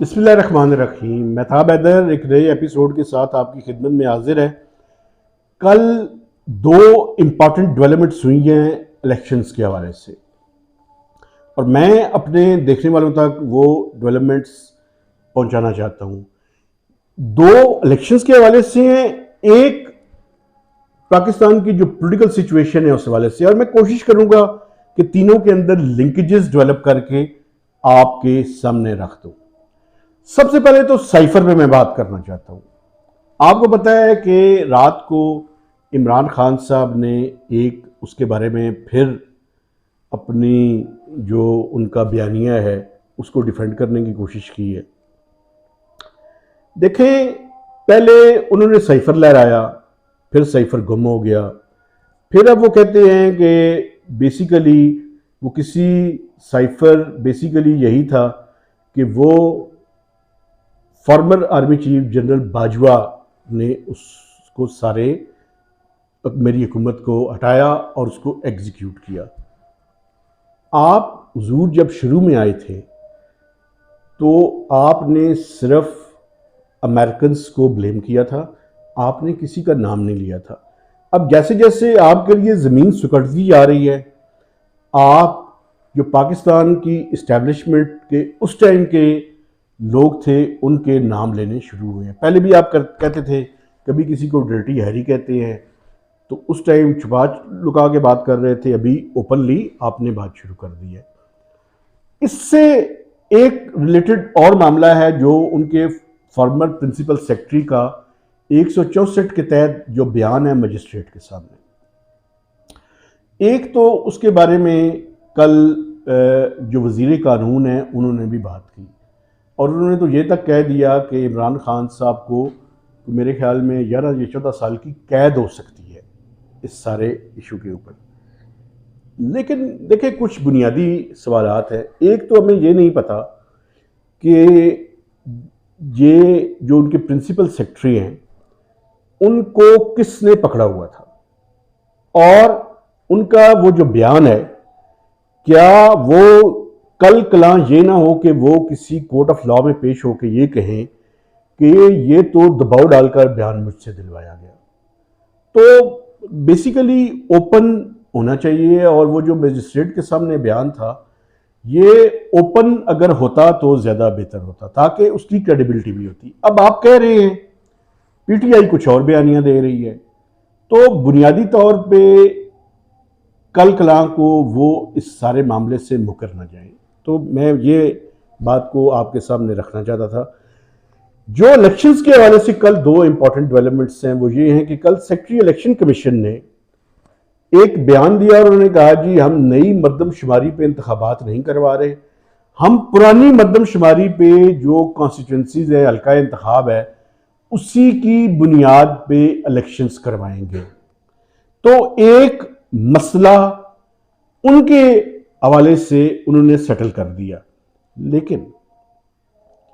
बिस्मिल्लाहिर्रहमानिर्रहीम। महताब हैदर एक नए एपिसोड के साथ आपकी खिदमत में हाजिर है। कल दो इम्पॉर्टेंट डेवलपमेंट्स हुई हैं इलेक्शंस के हवाले से, और मैं अपने देखने वालों तक वो डेवलपमेंट्स पहुंचाना चाहता हूं। दो इलेक्शंस के हवाले से हैं, एक पाकिस्तान की जो पॉलिटिकल सिचुएशन है उस हवाले से, और मैं कोशिश करूंगा कि तीनों के अंदर लिंकेजेस डेवलप करके आपके सामने रख दूं। सबसे पहले तो साइफर पे मैं बात करना चाहता हूं। आपको पता है कि रात को इमरान खान साहब ने एक उसके बारे में फिर अपनी जो उनका बयानिया है उसको डिफेंड करने की कोशिश की है। देखें, पहले उन्होंने साइफर लहराया, फिर साइफर गुम हो गया, फिर अब वो कहते हैं कि बेसिकली वो किसी साइफर बेसिकली यही था कि वो farmer army chief general Bajwa ने उसको सारे मेरी हुकूमत को हटाया और उसको एग्जीक्यूट किया। आप हुजूर जब शुरू में आए थे तो आपने सिर्फ अमेरिकन्स को ब्लेम किया था, आपने किसी का नाम नहीं लिया था। अब जैसे जैसे आपके लिए ज़मीन सुकड़ती जा रही है, आप जो पाकिस्तान की इस्टेब्लिशमेंट के उस टाइम के लोग थे उनके नाम लेने शुरू हुए हैं। पहले भी आप कहते थे, कभी किसी को डर्टी हैरी कहते हैं तो उस टाइम छुपा लुका के बात कर रहे थे, अभी ओपनली आपने बात शुरू कर दी है। इससे एक रिलेटेड और मामला है जो उनके फॉर्मर प्रिंसिपल सेक्रेटरी का 164 के तहत जो बयान है मजिस्ट्रेट के सामने। एक तो उसके बारे में कल जो वजीर कानून है उन्होंने भी बात की, और उन्होंने तो ये तक कह दिया कि इमरान खान साहब को मेरे ख्याल में 11 या 14 साल की कैद हो सकती है इस सारे इशू के ऊपर। लेकिन देखिए, कुछ बुनियादी सवालात हैं। एक तो हमें ये नहीं पता कि ये जो उनके प्रिंसिपल सेक्रेटरी हैं उनको किसने पकड़ा हुआ था, और उनका वो जो बयान है क्या वो कल कला ये ना हो कि वो किसी कोर्ट ऑफ लॉ में पेश होकर ये कहें कि ये तो दबाव डालकर बयान मुझसे दिलवाया गया। तो बेसिकली ओपन होना चाहिए, और वो जो मजिस्ट्रेट के सामने बयान था ये ओपन अगर होता तो ज़्यादा बेहतर होता, ताकि उसकी क्रेडिबिलिटी भी होती। अब आप कह रहे हैं पीटीआई कुछ और बयानियां दे रही है, तो बुनियादी तौर पे कल कला को वो इस सारे मामले से मुकर ना जाए। तो मैं ये बात को आपके सामने रखना चाहता था। जो इलेक्शंस के हवाले से कल दो इंपॉर्टेंट डेवलपमेंट्स हैं वो ये हैं कि कल सेक्रेटरी इलेक्शन कमीशन ने एक बयान दिया और उन्होंने कहा जी हम नई मरदमशुमारी पे इंतखाबात नहीं करवा रहे, हम पुरानी मरदमशुमारी पे जो कॉन्स्टिट्यूंसीज है, हल्का इंतखाब है, उसी की बुनियाद पे इलेक्शंस करवाएंगे। तो एक मसला उनके हवाले से उन्होंने सेटल कर दिया। लेकिन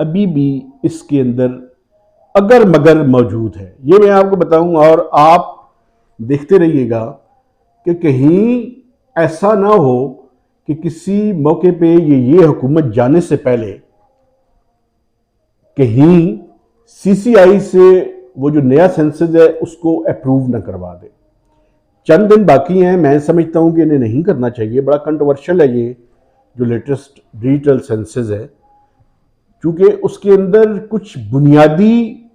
अभी भी इसके अंदर अगर मगर मौजूद है, ये मैं आपको बताऊं, और आप देखते रहिएगा कि कहीं ऐसा ना हो कि किसी मौके पे ये हुकूमत जाने से पहले कहीं सीसीआई से वो जो नया सेंसस है उसको अप्रूव ना करवा दे। चंद दिन बाकी हैं, मैं समझता हूं कि इन्हें नहीं करना चाहिए। बड़ा कंट्रोवर्शियल है ये जो लेटेस्ट डिजिटल सेंसस है, क्योंकि उसके अंदर कुछ बुनियादी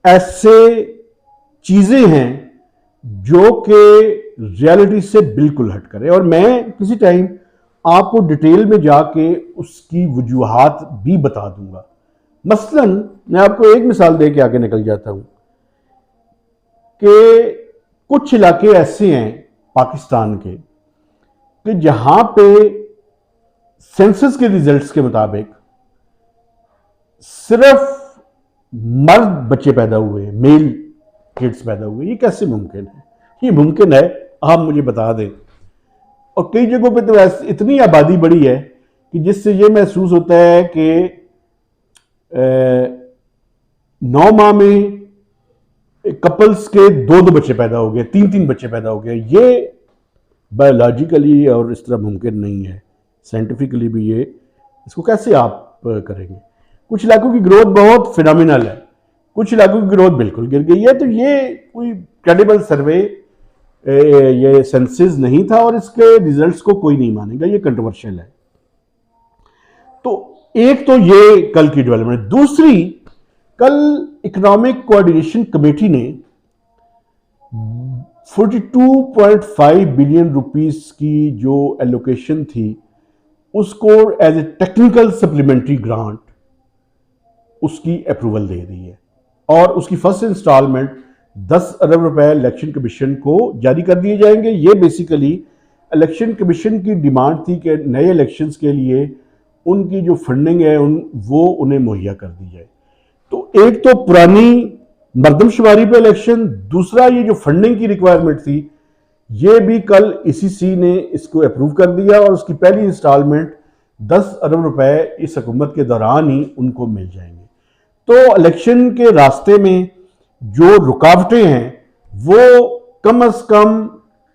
ऐसे चीजें हैं जो कि रियलिटी से बिल्कुल हट करे, और मैं किसी टाइम आपको डिटेल में जाके उसकी वजूहात भी बता दूंगा। मसलन मैं आपको एक मिसाल दे के आगे निकल जाता हूं कि कुछ इलाके ऐसे हैं पाकिस्तान के कि जहां पे सेंसस के रिजल्ट्स के मुताबिक सिर्फ मर्द बच्चे पैदा हुए, मेल किड्स पैदा हुए। ये कैसे मुमकिन है? ये मुमकिन है, आप मुझे बता दें। और कई जगहों पे तो ऐसी इतनी आबादी बढ़ी है कि जिससे ये महसूस होता है कि 9 माह में कपल्स के 2-2 बच्चे पैदा हो गए, 3-3 बच्चे पैदा हो गए। ये बायोलॉजिकली और इस तरह मुमकिन नहीं है, साइंटिफिकली भी ये इसको कैसे आप करेंगे? कुछ इलाकों की ग्रोथ बहुत फिनोमिनल है, कुछ इलाकों की ग्रोथ बिल्कुल गिर गई है। तो ये कोई क्रेडिबल सर्वे, ये सेंसस नहीं था और इसके रिजल्ट्स को कोई नहीं मानेगा, ये कंट्रोवर्शियल है। तो एक तो ये कल की डेवलपमेंट। दूसरी, कल इकोनॉमिक कोऑर्डिनेशन कमेटी ने 42.5 बिलियन रुपीस की जो एलोकेशन थी उसको as a technical supplementary grant उसकी अप्रूवल दे दी है और उसकी फर्स्ट इंस्टॉलमेंट 10 अरब रुपए इलेक्शन कमीशन को जारी कर दिए जाएंगे। ये बेसिकली इलेक्शन कमीशन की डिमांड थी कि नए इलेक्शंस के लिए उनकी जो फंडिंग है वो उन्हें मुहैया कर दी जाए। तो एक तो पुरानी मर्दमशुमारी पे इलेक्शन, दूसरा ये जो फंडिंग की रिक्वायरमेंट थी ये भी कल ईसीसी ने इसको अप्रूव कर दिया और उसकी पहली इंस्टॉलमेंट 10 अरब रुपए इस हुकूमत के दौरान ही उनको मिल जाएंगे। तो इलेक्शन के रास्ते में जो रुकावटें हैं वो कम अज कम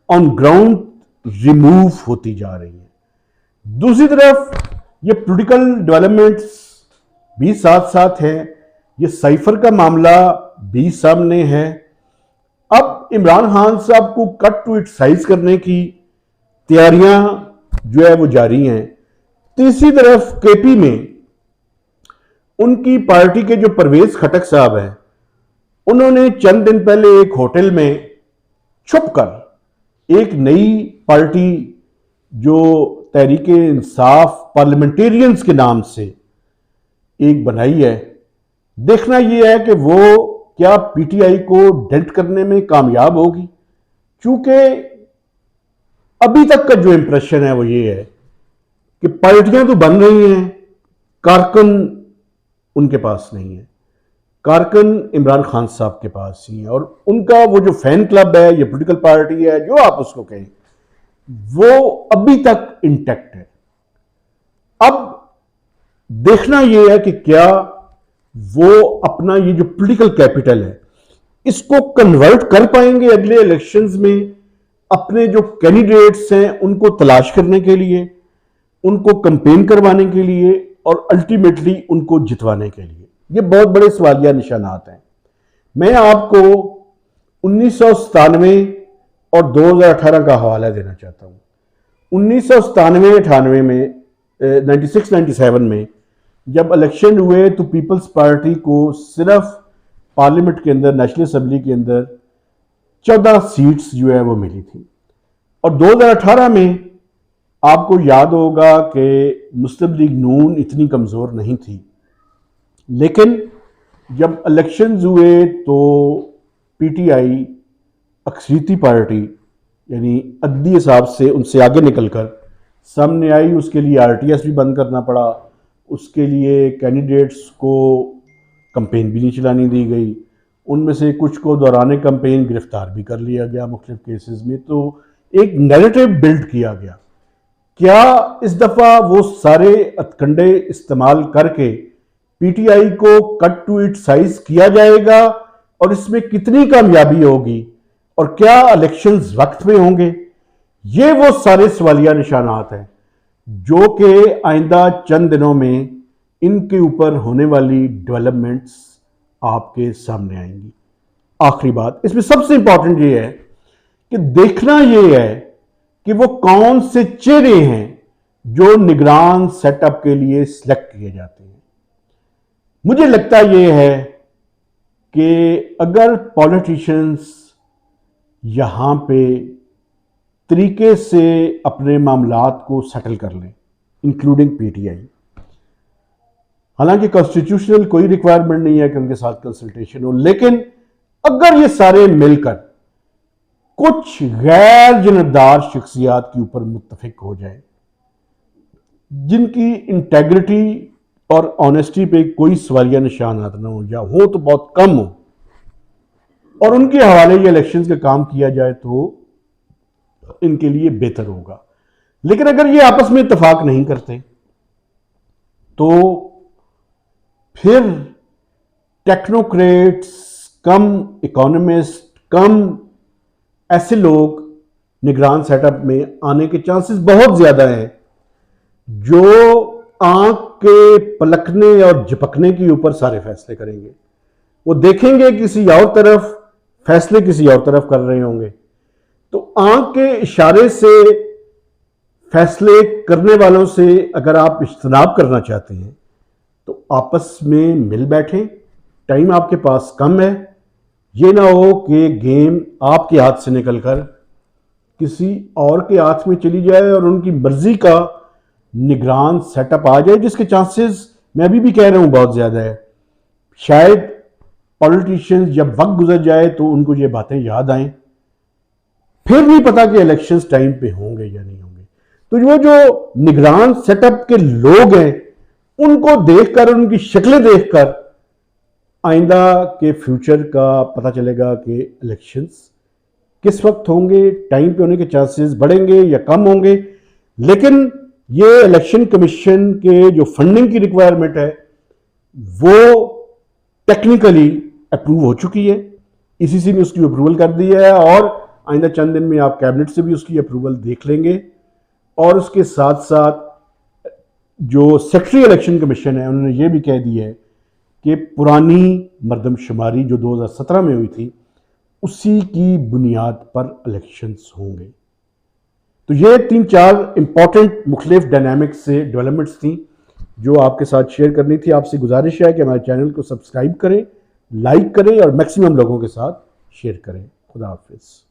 ऑन ग्राउंड रिमूव होती जा रही हैं। दूसरी तरफ ये पॉलिटिकल डेवलपमेंट्स भी साथ साथ हैं, ये साइफर का मामला भी सामने है। अब इमरान खान साहब को कट टू इट साइज करने की तैयारियां जो है वो जारी हैं। तीसरी तरफ केपी में उनकी पार्टी के जो परवेज खटक साहब हैं उन्होंने चंद दिन पहले एक होटल में छुपकर एक नई पार्टी जो तहरीक इंसाफ पार्लियामेंटेरियंस के नाम से एक बनाई है। देखना यह है कि वो क्या पीटीआई को डेंट करने में कामयाब होगी, क्योंकि अभी तक का जो इंप्रेशन है वो ये है कि पार्टियां तो बन रही हैं, कारकुन उनके पास नहीं है, कारकुन इमरान खान साहब के पास ही है और उनका वो जो फैन क्लब है या पॉलिटिकल पार्टी है जो आप उसको कहें वो अभी तक इंटैक्ट है। अब देखना यह है कि क्या वो अपना ये जो पॉलिटिकल कैपिटल है इसको कन्वर्ट कर पाएंगे अगले इलेक्शंस में, अपने जो कैंडिडेट्स हैं उनको तलाश करने के लिए, उनको कैंपेन करवाने के लिए और अल्टीमेटली उनको जितवाने के लिए। ये बहुत बड़े सवालिया निशानात हैं। मैं आपको 1997 और 2018 का हवाला देना चाहता हूं। 1997-98 में 96-97 में जब इलेक्शन हुए तो पीपल्स पार्टी को सिर्फ पार्लियामेंट के अंदर, नेशनल असेंबली के अंदर 14 सीट्स जो है वो मिली थी। और 2018 में आपको याद होगा कि मुस्लिम लीग नून इतनी कमज़ोर नहीं थी, लेकिन जब इलेक्शंस हुए तो पीटीआई अक्सरीती पार्टी यानी अद्दी हिसाब से उनसे आगे निकलकर सामने आई। उसके लिए आरटीएस भी बंद करना पड़ा, उसके लिए कैंडिडेट्स को कैंपेन भी नहीं चलानी दी गई, उनमें से कुछ को दौरान कैंपेन गिरफ्तार भी कर लिया गया मुख्तलिफ केसेस में। तो एक नैरेटिव बिल्ड किया गया। क्या इस दफ़ा वो सारे हथकंडे इस्तेमाल करके पीटीआई को कट टू इट साइज किया जाएगा और इसमें कितनी कामयाबी होगी और क्या इलेक्शंस वक्त में होंगे? ये वो सारे सवालिया निशानात हैं जो कि आइंदा चंद दिनों में इनके ऊपर होने वाली डेवलपमेंट्स आपके सामने आएंगी। आखिरी बात इसमें सबसे इंपॉर्टेंट ये है कि देखना ये है कि वो कौन से चेहरे हैं जो निगरान सेटअप के लिए सिलेक्ट किए जाते हैं। मुझे लगता यह है कि अगर पॉलिटिशियंस यहां पे तरीके से अपने मामलात को सेटल कर लें, इंक्लूडिंग पीटीआई, हालांकि कॉन्स्टिट्यूशनल कोई रिक्वायरमेंट नहीं है कि उनके साथ कंसल्टेशन हो, लेकिन अगर ये सारे मिलकर कुछ गैर जिम्मेदार शख्सियात के ऊपर मुत्तफिक हो जाए जिनकी इंटेग्रिटी और ऑनेस्टी पे कोई सवालिया निशानात ना हो, या हो तो बहुत कम हो, और उनके हवाले ये इलेक्शंस का काम किया जाए तो इनके लिए बेहतर होगा। लेकिन अगर ये आपस में इत्तेफाक नहीं करते तो फिर टेक्नोक्रेट्स कम इकोनॉमिस्ट कम ऐसे लोग निगरान सेटअप में आने के चांसेस बहुत ज्यादा हैं जो आंख के पलकने और झपकने के ऊपर सारे फैसले करेंगे। वो देखेंगे किसी और तरफ, फैसले किसी और तरफ कर रहे होंगे। तो आंख के इशारे से फैसले करने वालों से अगर आप इज्तनाब करना चाहते हैं तो आपस में मिल बैठें। टाइम आपके पास कम है, ये ना हो कि गेम आपके हाथ से निकलकर किसी और के हाथ में चली जाए और उनकी मर्जी का निगरान सेटअप आ जाए, जिसके चांसेस मैं अभी भी कह रहा हूं बहुत ज्यादा है। शायद पॉलिटिशियंस जब वक्त गुजर जाए तो उनको ये बातें याद आएं, फिर नहीं पता कि इलेक्शंस टाइम पे होंगे या नहीं होंगे। तो वो जो निगरान सेटअप के लोग हैं उनको देखकर, उनकी शक्लें देखकर आइंदा के फ्यूचर का पता चलेगा कि इलेक्शंस किस वक्त होंगे, टाइम पे होने के चांसेस बढ़ेंगे या कम होंगे। लेकिन ये इलेक्शन कमीशन के जो फंडिंग की रिक्वायरमेंट है वो टेक्निकली अप्रूव हो चुकी है, ईसीसी ने उसकी अप्रूवल कर दी है और आइंदा चंद दिन में आप कैबिनेट से भी उसकी अप्रूवल देख लेंगे। और उसके साथ साथ जो सेक्रेटरी इलेक्शन कमीशन है उन्होंने ये भी कह दिया है कि पुरानी मरदमशुमारी जो 2017 में हुई थी उसी की बुनियाद पर इलेक्शंस होंगे। तो ये 3-4 इंपॉर्टेंट मुख्तलिफ डायनामिक्स से डेवलपमेंट्स थी जो आपके साथ शेयर करनी थी। आपसे गुजारिश है कि हमारे चैनल को सब्सक्राइब करें, लाइक करें और मैक्सिमम लोगों के साथ शेयर करें। खुदा हाफिज़।